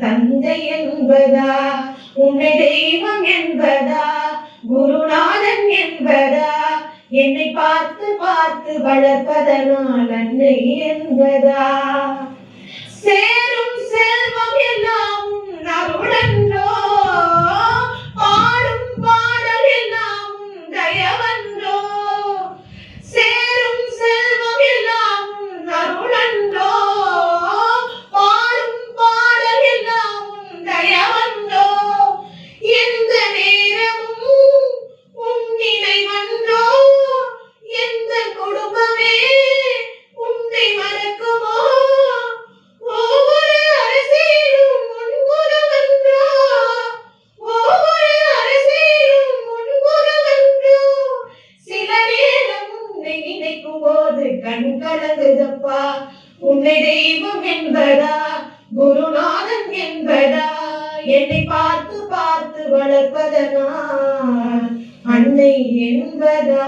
தந்தை என்பதா, உன்னை தெய்வம் என்பதா, குருநாதன் என்பதா, என்னை பார்த்து பார்த்து வளர்ப்பதனால் அன்னை என்பதா, சேரும் செல்வம் எல்லாம் அருளன்றோ, பாடும் பாடல் எல்லாம் தயவன்றோ, சேரும் செல்வம் எல்லாம் அருளன்றோ, பாடும் பாடல் எல்லாம் தயவன்றோ, எந்த நேரமும் உன் நினைவன்றோ, எந்த குடும்பமே உன்னை மறக்குமோ, ஒவ்வொரு அரசியலும் முன்குறவன்றோ, ஒவ்வொரு அரசியலும் முன்குறவன்றோ, சில நேரம் உன்னை நினைக்கும் போது கண் கலங்குதப்பா, உன்னை தெய்வம் என்பதா, குருநாதன் என்பதா, என்னை பார்த்து பார்த்து வளர்ப்பதனால் அன்னை என்பதா.